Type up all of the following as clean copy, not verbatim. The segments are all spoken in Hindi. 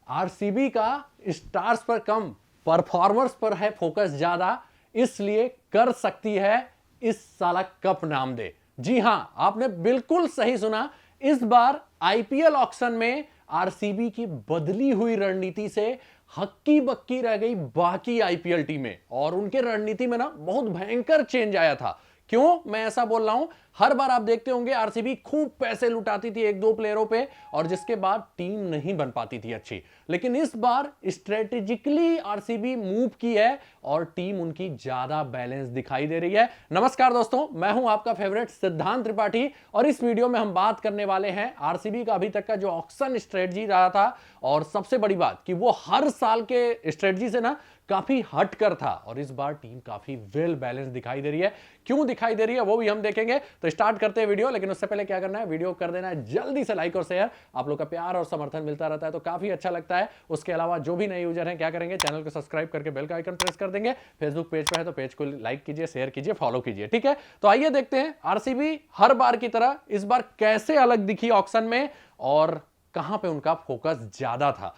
आरसीबी का स्टार्स पर कम, परफॉर्मर्स पर है फोकस ज्यादा, इसलिए कर सकती है इस साला कप नाम दे। जी हां, आपने बिल्कुल सही सुना। इस बार आईपीएल ऑक्शन में आरसीबी की बदली हुई रणनीति से हक्की बक्की रह गई बाकी आईपीएल टीमें, और उनके रणनीति में ना बहुत भयंकर चेंज आया था। क्यों मैं ऐसा बोल रहा हूं? हर बार आप देखते होंगे आरसीबी खूब पैसे लुटाती थी एक दो प्लेयरों पे, और जिसके बाद टीम नहीं बन पाती थी अच्छी। लेकिन इस बार स्ट्रेटेजिकली आरसीबी मूव की है और टीम उनकी ज्यादा बैलेंस दिखाई दे रही है। नमस्कार दोस्तों, मैं हूं आपका फेवरेट सिद्धांत त्रिपाठी, और इस वीडियो में हम बात करने वाले हैं आरसीबी का अभी तक का जो ऑक्शन स्ट्रेटजी रहा था, और सबसे बड़ी बात कि वो हर साल के स्ट्रेटजी से ना काफी हटकर था, और इस बार टीम काफी वेल बैलेंस दिखाई दे रही है। क्यों दिखाई दे रही है वो भी हम देखेंगे। तो स्टार्ट करते हैं वीडियो, लेकिन उससे पहले क्या करना है, वीडियो कर देना है जल्दी से लाइक और शेयर। आप लोग का प्यार और समर्थन मिलता रहता है तो काफी अच्छा लगता है। उसके अलावा जो भी नए यूजर हैं क्या करेंगे, चैनल को सब्सक्राइब करके बेल का आइकन प्रेस कर देंगे। फेसबुक पेज पे है तो पेज को लाइक कीजिए, शेयर कीजिए, फॉलो कीजिए, ठीक है। तो आइए देखते हैं आरसीबी हर बार की तरह इस बार कैसे अलग दिखी ऑक्शन में, और कहां पे उनका फोकस ज्यादा था।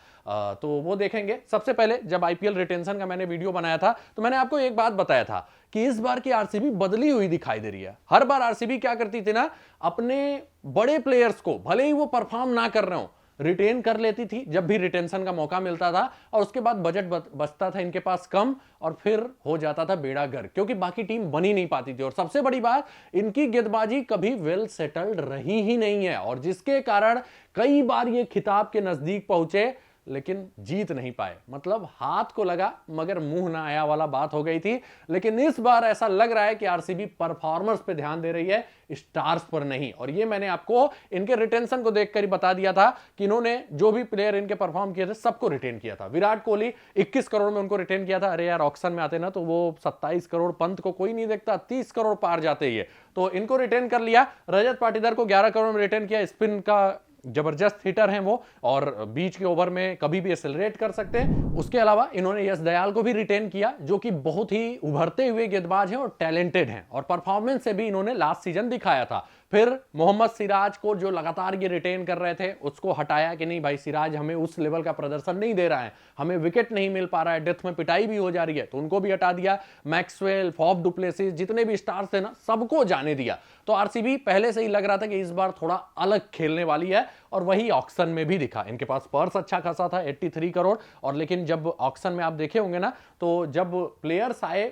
तो वो देखेंगे। सबसे पहले जब आईपीएल रिटेंशन का मैंने वीडियो बनाया था तो मैंने आपको एक बात बताया था कि इस बार की आरसीबी बदली हुई दिखाई दे रही है। हर बार आरसीबी क्या करती थी ना, अपने बड़े प्लेयर्स को भले ही वो परफॉर्म ना कर रहे हो, रिटेन कर लेती थी जब भी रिटेंशन का मौका मिलता था, और उसके बाद बजट बचता था इनके पास कम, और फिर हो जाता था बेड़ा गर्क, क्योंकि बाकी टीम बनी नहीं पाती थी। और सबसे बड़ी बात, इनकी गेंदबाजी कभी वेल सेटल्ड रही ही नहीं है, और जिसके कारण कई बार ये खिताब के नजदीक पहुंचे लेकिन जीत नहीं पाए। मतलब हाथ को लगा मगर मुंह ना आया वाला बात हो गई थी। लेकिन इस बार ऐसा लग रहा है कि आरसीबी परफॉर्मर्स पे ध्यान दे रही है, स्टार्स पर नहीं। और ये मैंने आपको इनके रिटेंशन को देखकर ही बता दिया था कि इन्होंने जो भी प्लेयर इनके परफॉर्म किए थे सबको रिटेन किया था। विराट कोहली 21 करोड़ में उनको रिटेन किया था। अरे यार, ऑक्शन में आते ना तो वो 27 करोड़, पंत को कोई नहीं देखता, 30 करोड़ पार जाते ही, तो इनको रिटेन कर लिया। रजत पाटीदार को 11 करोड़ में रिटेन किया। स्पिन का जबरदस्त हिटर हैं वो, और बीच के ओवर में कभी भी एक्सेलरेट कर सकते हैं। उसके अलावा इन्होंने यश दयाल को भी रिटेन किया, जो कि बहुत ही उभरते हुए गेंदबाज हैं और टैलेंटेड हैं, और परफॉर्मेंस से भी इन्होंने लास्ट सीजन दिखाया था। फिर मोहम्मद सिराज को जो लगातार ये रिटेन कर रहे थे उसको हटाया कि नहीं भाई, सिराज हमें उस लेवल का प्रदर्शन नहीं दे रहा है, हमें विकेट नहीं मिल पा रहा है, डेथ में पिटाई भी हो जा रही है, तो उनको भी हटा दिया। मैक्सवेल, फॉफ डुप्लेसिस, जितने भी स्टार्स थे ना, सबको जाने दिया। तो आरसीबी पहले से ही लग रहा था कि इस बार थोड़ा अलग खेलने वाली है, और वही ऑक्शन में भी दिखा। इनके पास पर्स अच्छा खासा था, 83 करोड़। और लेकिन जब ऑक्शन में आप देखे होंगे ना, तो जब प्लेयर्स आए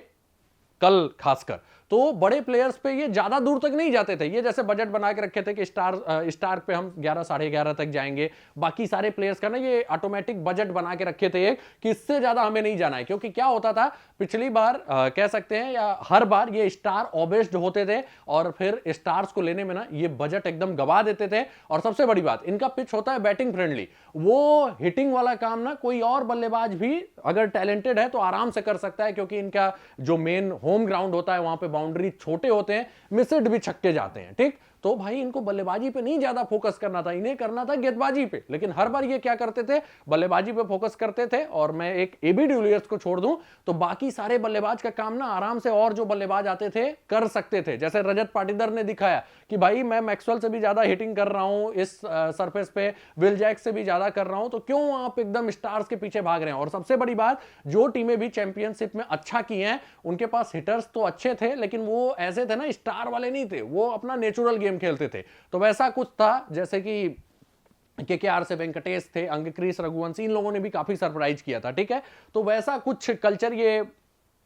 कल खासकर, तो बड़े प्लेयर्स पे ये ज्यादा दूर तक नहीं जाते थे। ये जैसे बजट बना के रखे थे कि स्टार पे हम 11 साढ़े 11 तक जाएंगे, बाकी सारे प्लेयर्स का ना ये ऑटोमेटिक बजट बना के रखे थे कि इससे ज्यादा हमें नहीं जाना है। क्योंकि क्या होता था पिछली बार, कह सकते हैं या हर बार, ये स्टार ऑबेस्ड होते थे, और फिर स्टार्स को लेने में ना ये बजट एकदम गवा देते थे। और सबसे बड़ी बात, इनका पिच होता है बैटिंग फ्रेंडली, वो हिटिंग वाला काम ना कोई और बल्लेबाज भी अगर टैलेंटेड है तो आराम से कर सकता है, क्योंकि इनका जो मेन होम ग्राउंड होता है वहां पे बाउंड्री छोटे होते हैं, मिसेड भी छक्के जाते हैं, ठीक। तो भाई इनको बल्लेबाजी पे नहीं ज्यादा फोकस करना था, इन्हें करना था गेंदबाजी पे। लेकिन हर बार ये क्या करते थे, बल्लेबाजी पे फोकस करते थे। और मैं एक एबी डिविलियर्स को छोड़ दूं तो बाकी सारे बल्लेबाज का काम ना आराम से और जो बल्लेबाज आते थे कर सकते थे। जैसे रजत पाटीदार ने दिखाया कि भाई मैं मैक्सवेल से भी ज्यादा हिटिंग कर रहा हूं इस सरफेस पे, विल जैक से भी ज्यादा कर रहा हूं, तो क्यों आप एकदम स्टार्स के पीछे भाग रहे हैं। और सबसे बड़ी बात, जो टीमें भी चैंपियनशिप में अच्छा की हैं उनके पास हिटर्स तो अच्छे थे, लेकिन वो ऐसे थे ना, स्टार वाले नहीं थे, वो अपना नेचुरल गेम खेलते थे। तो वैसा कुछ था, जैसे कि केकेआर से वेंकटेश थे, अंगक्रीस रघुवंशी, इन लोगों ने भी काफी सरप्राइज किया था, ठीक है। तो वैसा कुछ कल्चर ये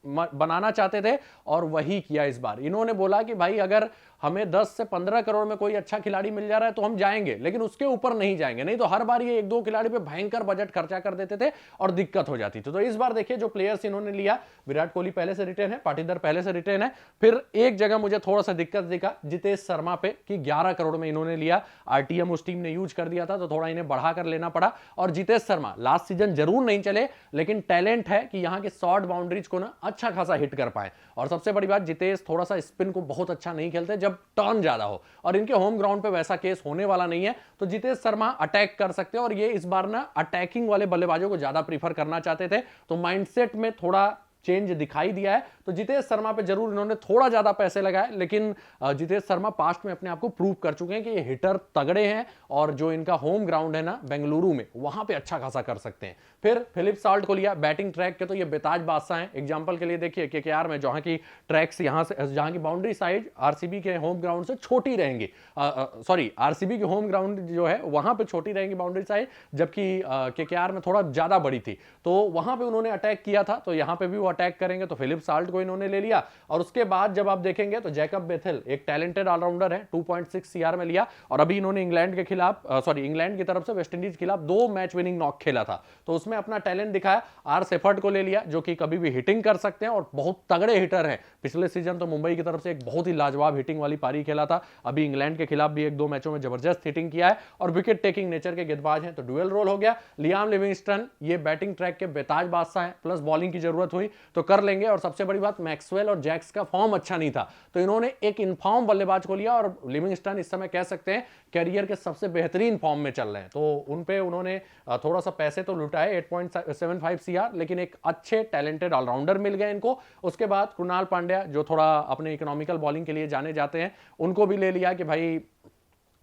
बनाना चाहते थे, और वही किया इस बार। इन्होंने बोला कि भाई अगर हमें 10 से 15 करोड़ में कोई अच्छा खिलाड़ी मिल जा रहा है तो हम जाएंगे, लेकिन उसके ऊपर नहीं जाएंगे। नहीं तो हर बार ये एक दो खिलाड़ी पे भयंकर बजट खर्चा कर देते थे और दिक्कत हो जाती थी। तो इस बार देखिए जो प्लेयर्स इन्होंने लिया, विराट कोहली पहले से रिटेन है, पाटीदार पहले से रिटेन है। फिर एक जगह मुझे थोड़ा सा दिक्कत दिखा जितेश शर्मा पे, कि 11 करोड़ में इन्होंने लिया। आरटीएम उस टीम ने यूज कर दिया था तो थोड़ा इन्हें बढ़ाकर लेना पड़ा। और जितेश शर्मा लास्ट सीजन जरूर नहीं चले, लेकिन टैलेंट है कि यहाँ के शॉर्ट बाउंड्रीज को ना अच्छा खासा हिट कर पाए। और सबसे बड़ी बात, जितेश थोड़ा सा स्पिन को बहुत अच्छा नहीं खेलते जब टर्न ज्यादा हो, और इनके होम ग्राउंड पे वैसा केस होने वाला नहीं है। तो जितेश शर्मा अटैक कर सकते हैं, और ये इस बार ना अटैकिंग वाले बल्लेबाजों को ज्यादा प्रीफर करना चाहते थे। तो माइंडसेट में थोड़ा चेंज दिखाई दिया है। तो जितेश शर्मा पे जरूर इन्होंने थोड़ा ज्यादा पैसे लगाए, लेकिन जितेश शर्मा पास्ट में अपने आप को प्रूव कर चुके हैं कि ये हिटर तगड़े हैं और जो इनका होम ग्राउंड है ना बेंगलुरु में, वहां पे अच्छा खासा कर सकते हैं। फिर फिलिप सॉल्ट को लिया बैटिंग ट्रैक के, तो ये बेताज बादशाह हैं। एग्जांपल के लिए देखिए केकेआर में जहां की ट्रैक्स यहां से, जहां की बाउंड्री साइड आरसीबी के होम ग्राउंड से छोटी रहेंगी, सॉरी आरसीबी की होम ग्राउंड जो है वहां पे छोटी रहेंगी बाउंड्री साइड, जबकि केकेआर में थोड़ा ज्यादा बड़ी थी, तो वहां पे उन्होंने अटैक किया था, तो यहां पे भी वो अटैक करेंगे। तो फिलिप सॉल्ट को इन्होंने ले लिया। और उसके बाद जब आप देखेंगे तो जैकब बेथेल एक टैलेंटेड ऑलराउंडर है, 2.6 सीआर में लिया। और अभी इन्होंने इंग्लैंड के खिलाफ, सॉरी इंग्लैंड की तरफ से वेस्टइंडीज के खिलाफ 2 मैच विनिंग नॉक खेला था, तो उसमें अपना टैलेंट दिखाया। आर सेफर्ट को ले लिया जो कि कभी भी हिटिंग कर सकते हैं और बहुत तगड़े हिटर हैं। पिछले सीजन तो मुंबई की तरफ से एक बहुत ही लाजवाब हिटिंग वाली पारी खेला था, अभी इंग्लैंड के खिलाफ भी 1-2 मैचों में जबरदस्त हिटिंग किया है और विकेट टेकिंग नेचर के गेंदबाज हैं। तो डुअल रोल हो गया। लियाम लिविंगस्टन ये बैटिंग ट्रैक के बेताज बादशाह हैं, प्लस बॉलिंग की जरूरत हुई तो कर लेंगे। और सबसे बड़ी बात, मैक्सवेल और जैक्स का फॉर्म अच्छा नहीं था, तो इन्होंने एक इनफॉर्म बल्लेबाज को लिया और लिविंगस्टन इस समय कह सकते हैं कैरियर के सबसे बेहतरीन फॉर्म में चल रहे हैं। तो उन पे उन्होंने थोड़ा सा पैसे तो लुटाए 8.75 सीआर, लेकिन एक अच्छे टैलेंटेड ऑलराउंडर मिल गए इनको। उसके बाद कृणाल पांड्या जो थोड़ा अपने इकोनॉमिकल बॉलिंग के लिए जाने जाते हैं, उनको भी ले लिया कि भाई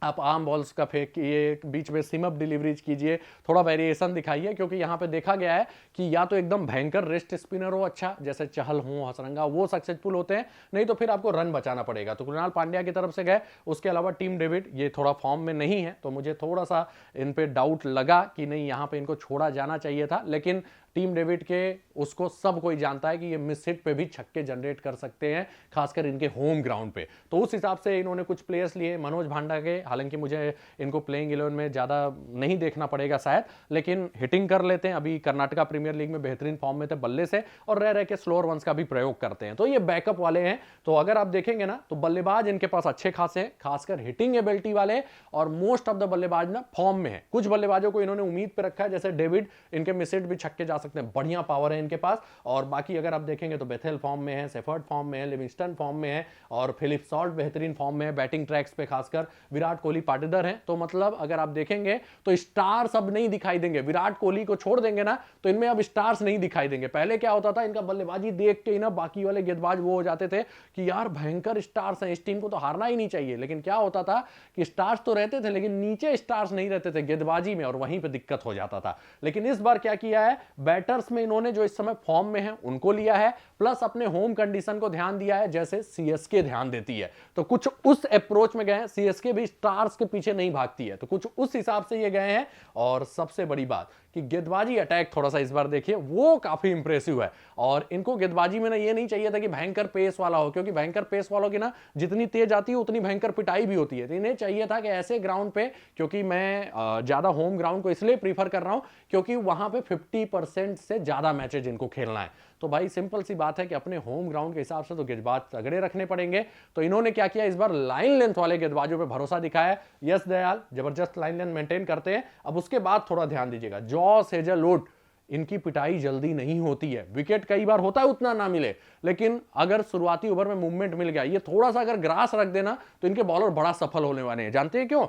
आप आर्म बॉल्स का फेंकिए, बीच में सिम अप डिलीवरीज कीजिए, थोड़ा वेरिएशन दिखाइए, क्योंकि यहाँ पे देखा गया है कि या तो एकदम भयंकर रेस्ट स्पिनर हो अच्छा, जैसे चहल हो, हसरंगा, वो सक्सेसफुल होते हैं, नहीं तो फिर आपको रन बचाना पड़ेगा। तो कृणाल पांड्या की तरफ से गए। उसके अलावा टीम डेविड ये थोड़ा फॉर्म में नहीं है, तो मुझे थोड़ा सा इन पे डाउट लगा कि नहीं यहाँ पे इनको छोड़ा जाना चाहिए था, लेकिन टीम डेविड के उसको सब कोई जानता है कि ये मिस हिट पे भी छक्के जनरेट कर सकते हैं, खासकर इनके होम ग्राउंड पे। तो उस हिसाब से इन्होंने कुछ प्लेयर्स लिए मनोज भांडा के, हालांकि मुझे इनको प्लेइंग 11 में ज़्यादा नहीं देखना पड़ेगा शायद, लेकिन हिटिंग कर लेते हैं, अभी कर्नाटका प्रीमियर लीग में बेहतरीन फॉर्म में थे बल्ले से, और रह के स्लोअर वंस का भी प्रयोग करते हैं, तो ये बैकअप वाले हैं। तो अगर आप देखेंगे ना तो बल्लेबाज इनके पास अच्छे खासे हैं, खासकर हिटिंग एबिलिटी वाले, और मोस्ट ऑफ द बल्लेबाज ना फॉर्म में है। कुछ बल्लेबाजों को इन्होंने उम्मीद पे रखा है, जैसे डेविड, इनके मिस हिट भी छक्के जा सकते हैं, बढ़िया पावर है इनके पास। और बाकी अगर आप देखेंगे तो बेथेल फॉर्म में है, सेफर्ट फॉर्म में है, लिविंगस्टन फॉर्म में है, और फिलिप सॉल्ट बेहतरीन फॉर्म में है बैटिंग ट्रैक्स पे, खासकर विराट कोहली पाटीदार हैं। तो मतलब अगर आप देखेंगे तो स्टार्स अब नहीं दिखाई देंगे, विराट कोहली को छोड़ देंगे ना तो इनमें अब स्टार्स नहीं दिखाई देंगे। पहले क्या होता था, इनका बल्लेबाजी देख के ही ना बाकी वाले गेंदबाज वो हो जाते थे कि यार भयंकर स्टार्स हैं, इस टीम को तो हारना ही नहीं चाहिए। लेकिन क्या होता था कि स्टार्स तो रहते थे लेकिन नीचे स्टार्स नहीं रहते थे गेंदबाजी में, और वहीं पे दिक्कत हो जाता था। लेकिन इस बार क्या किया है, बैटर्स में इन्होंने जो इस समय फॉर्म में है उनको लिया है, प्लस अपने होम कंडीशन को ध्यान दिया है, जैसे सीएसके ध्यान देती है, तो कुछ उस अप्रोच में गए हैं। सीएसके भी स्टार्स के पीछे नहीं भागती है, तो कुछ उस हिसाब से ये गए हैं। और सबसे बड़ी बात कि गेंदबाजी अटैक थोड़ा सा इस बार देखिए वो काफी इंप्रेसिव है, और इनको गेंदबाजी में ना ये नहीं चाहिए था कि भयंकर पेस वाला हो, क्योंकि भयंकर पेस वालों की ना जितनी तेज आती है उतनी भयंकर पिटाई भी होती है। तो इन्हें चाहिए था कि ऐसे ग्राउंड पे, क्योंकि मैं ज्यादा होम ग्राउंड को इसलिए प्रीफर कर रहा हूं क्योंकि वहां पे 50% से ज्यादा मैचेज इनको खेलना है। तो भाई सिंपल सी बात है कि अपने होम ग्राउंड के हिसाब से तो गेंदबाज तगड़े रखने पड़ेंगे। तो इन्होंने क्या किया, इस बार लाइन लेंथ वाले गेंदबाजों पे भरोसा दिखाया। यश दयाल जबरदस्त लाइन लेंथ मेंटेन करते हैं। अब उसके बाद थोड़ा ध्यान दीजिएगा, जॉस हेजलवुड, इनकी पिटाई जल्दी नहीं होती है, विकेट कई बार होता है उतना ना मिले, लेकिन अगर शुरुआती ओवर में मूवमेंट मिल गया, ये थोड़ा सा अगर ग्रास रख देना तो इनके बॉलर बड़ा सफल होने वाले हैं। जानते हैं क्यों?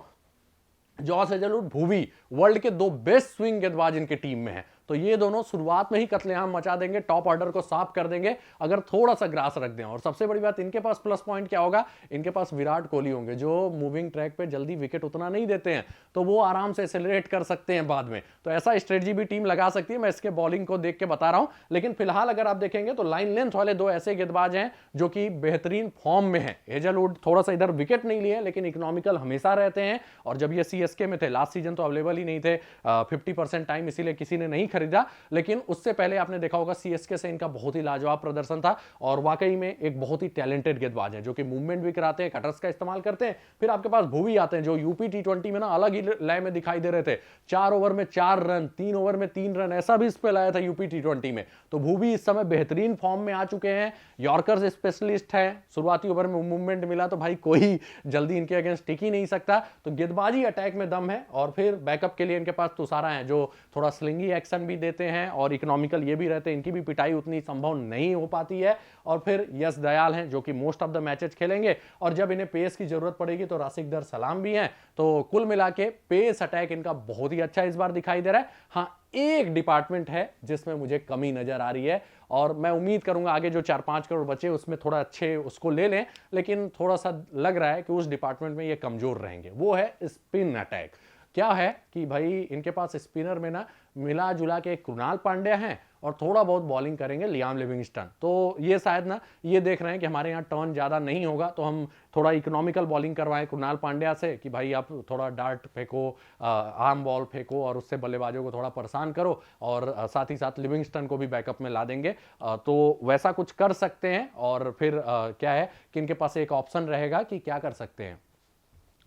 जॉस हेजलवुड, भुवी, वर्ल्ड के 2 बेस्ट स्विंग गेंदबाज इनके टीम में हैं, तो ये दोनों शुरुआत में ही कत्लेआम मचा देंगे, टॉप ऑर्डर को साफ कर देंगे अगर थोड़ा सा ग्रास रख दें। और सबसे बड़ी बात, इनके पास प्लस पॉइंट क्या होगा, इनके पास विराट कोहली होंगे जो मूविंग ट्रैक पे जल्दी विकेट उतना नहीं देते हैं, तो वो आराम से एक्सेलरेट कर सकते हैं बाद में। तो ऐसा स्ट्रेटजी भी टीम लगा सकती है, मैं इसके बॉलिंग को देख के बता रहा हूं। लेकिन फिलहाल अगर आप देखेंगे तो लाइन लेंथ वाले 2 ऐसे गेंदबाज हैं जो कि बेहतरीन फॉर्म में है। हेजलवुड थोड़ा सा इधर विकेट नहीं लिए लेकिन इकोनॉमिकल हमेशा रहते हैं, और जब ये सीएसके में थे, लास्ट सीजन तो अवेलेबल ही नहीं थे 50% टाइम, इसीलिए किसी ने नहीं खरीदा। लेकिन उससे पहले आपने देखा होगा सीएसके से इनका बहुत ही लाजवाब प्रदर्शन था, और वाकई में एक बहुत ही टैलेंटेड गेंदबाज है जो कि मूवमेंट भी कराते हैं, कटर्स का इस्तेमाल करते हैं। फिर आपके पास भुवी आते हैं जो यूपी टी20 में ना अलग ही लय में दिखाई दे रहे थे, 4 ओवर में 4 रन, 3 ओवर में 3 रन, ऐसा भी स्पेल आया था यूपी टी20 में। तो भुवी इस समय बेहतरीन फॉर्म में आ चुके हैं, यॉर्कर्स स्पेशलिस्ट है, शुरुआती ओवर में मूवमेंट मिला तो भाई कोई जल्दी इनके अगेंस्ट टिक ही नहीं सकता। तो गेंदबाजी अटैक में दम है, और फिर बैकअप के लिए इनके पास तुषारा है जो थोड़ा स्लिंगी एक्शन भी देते हैं और इकोनॉमिकल ये भी रहते हैं, इनकी भी पिटाई उतनी संभव नहीं हो पाती है। और फिर यश दयाल हैं जो कि मोस्ट ऑफ द मैचेस खेलेंगे, और जब इन्हें पेस की जरूरत पड़ेगी तो राशिक दर सलाम भी हैं। तो कुल मिला के पेस अटैक इनका बहुत ही अच्छा इस बार दिखाई दे रहा है। हाँ, एक डिपार्टमेंट है जिसमें मुझे कमी नजर आ रही है, और मैं उम्मीद करूंगा आगे जो 4-5 करोड़ बचे उसमें थोड़ा अच्छे उसको ले लें, लेकिन थोड़ा सा लग रहा है कि उस डिपार्टमेंट में ये कमजोर रहेंगे, वो है स्पिन अटैक। क्या है कि भाई इनके पास स्पिनर में ना मिला जुला के कृणाल पांड्या हैं, और थोड़ा बहुत बॉलिंग करेंगे लियाम लिविंगस्टन। तो ये शायद ना ये देख रहे हैं कि हमारे यहाँ टर्न ज़्यादा नहीं होगा, तो हम थोड़ा इकोनॉमिकल बॉलिंग करवाएं कृणाल पांड्या से कि भाई आप थोड़ा डार्ट फेंको, आर्म बॉल फेंको और उससे बल्लेबाजों को थोड़ा परेशान करो, और साथ ही साथ लिविंगस्टन को भी बैकअप में ला देंगे। तो वैसा कुछ कर सकते हैं। और फिर क्या है कि इनके पास एक ऑप्शन रहेगा कि क्या कर सकते हैं,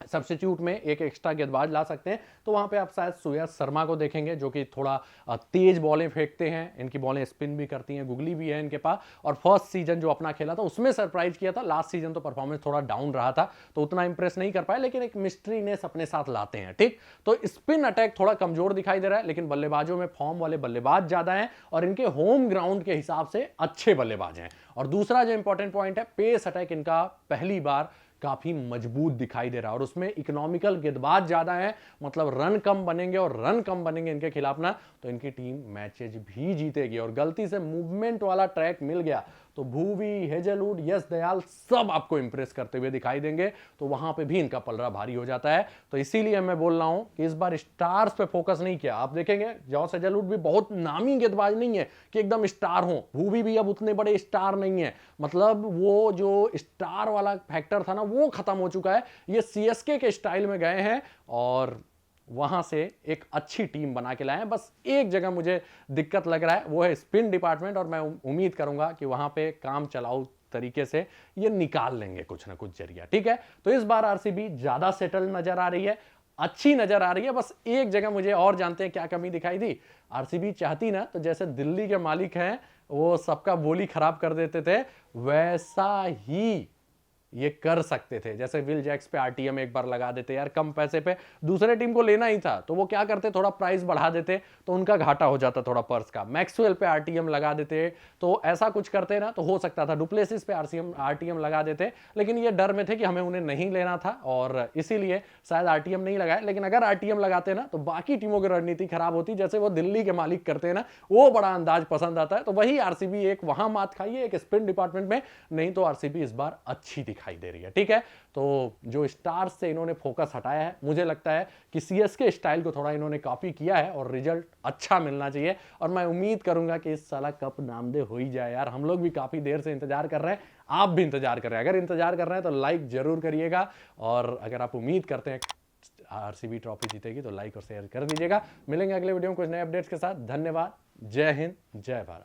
सब्स्टिट्यूट में एक एक्स्ट्रा गेंदबाज ला सकते हैं। तो वहां पे आप शायद सुयश शर्मा को देखेंगे जो कि थोड़ा तेज बॉलें फेंकते हैं, इनकी बॉलें स्पिन भी करती हैं, गुगली भी है इनके पास। और फर्स्ट सीजन जो अपना खेला था उसमें सरप्राइज किया था, लास्ट सीजन तो परफॉर्मेंस थोड़ा डाउन रहा था तो उतना इंप्रेस नहीं कर पाए, लेकिन एक मिस्ट्रीनेस अपने साथ लाते हैं। ठीक, तो स्पिन अटैक थोड़ा कमजोर दिखाई दे रहा है, लेकिन बल्लेबाजों में फॉर्म वाले बल्लेबाज ज्यादा हैं और इनके होम ग्राउंड के हिसाब से अच्छे बल्लेबाज हैं। और दूसरा जो इंपॉर्टेंट पॉइंट है, पेस अटैक इनका पहली बार काफी मजबूत दिखाई दे रहा है, और उसमें इकोनॉमिकल गेंदबाज ज्यादा है, मतलब रन कम बनेंगे, और रन कम बनेंगे इनके खिलाफ ना तो इनकी टीम मैचेज भी जीतेगी। और गलती से मूवमेंट वाला ट्रैक मिल गया तो भुवी, हेजलवुड, यश दयाल सब आपको इंप्रेस करते हुए दिखाई देंगे, तो वहां पे भी इनका पलड़ा भारी हो जाता है। तो इसीलिए मैं बोल रहा हूं कि इस बार स्टार्स पे फोकस नहीं किया। आप देखेंगे जॉस हेजलवुड भी बहुत नामी गेंदबाज नहीं है कि एकदम स्टार हो, भुवी भी अब उतने बड़े स्टार नहीं है, मतलब वो जो स्टार वाला फैक्टर था ना वो खत्म हो चुका है। ये सीएसके के स्टाइल में गए हैं और वहां से एक अच्छी टीम बना के लाए हैं। बस एक जगह मुझे दिक्कत लग रहा है, वो है स्पिन डिपार्टमेंट, और मैं उम्मीद करूंगा कि वहां पे काम चलाऊ तरीके से ये निकाल लेंगे कुछ ना कुछ जरिया। ठीक है, तो इस बार आरसीबी ज्यादा सेटल नजर आ रही है, अच्छी नजर आ रही है। बस एक जगह मुझे और जानते हैं क्या कमी दिखाई दी, आरसीबी चाहती ना तो जैसे दिल्ली के मालिक हैं वो सबका बोली खराब कर देते थे, वैसा ही ये कर सकते थे। जैसे विल जैक्स पे आरटीएम एक बार लगा देते, यार कम पैसे पे दूसरे टीम को लेना ही था तो वो क्या करते, थोड़ा प्राइस बढ़ा देते तो उनका घाटा हो जाता थोड़ा पर्स का। मैक्सवेल पे आरटीएम लगा देते, तो ऐसा कुछ करते ना तो हो सकता था। डुप्लेसिस पे आरटीएम लगा देते, लेकिन ये डर में थे कि हमें उन्हें नहीं लेना था और इसीलिए शायद आरटीएम नहीं लगाया। लेकिन अगर आरटीएम लगाते ना तो बाकी टीमों की रणनीति खराब होती, जैसे वो दिल्ली के मालिक करते हैं ना, वो बड़ा अंदाज पसंद आता है। तो वही आरसीबी एक वहां मात खाई है, एक स्पिन डिपार्टमेंट में, नहीं तो आरसीबी इस बार अच्छी दिखाई दे रही है। ठीक है, तो जो स्टार्स से इन्होंने फोकस हटाया है, मुझे लगता है कि सीएसके स्टाइल को थोड़ा इन्होंने कॉपी किया है और रिजल्ट अच्छा मिलना चाहिए। और मैं उम्मीद करूंगा कि इस साला कप नामदे हो ही जाए यार। हम लोग भी काफी देर से इंतजार कर रहे हैं, आप भी इंतजार कर रहे हैं। अगर इंतजार कर रहे हैं तो लाइक जरूर करिएगा, और अगर आप उम्मीद करते हैं आरसीबी ट्रॉफी जीतेगी तो लाइक और शेयर कर दीजिएगा। मिलेंगे अगले वीडियो में कुछ नए अपडेट्स के साथ। धन्यवाद, जय हिंद, जय भारत।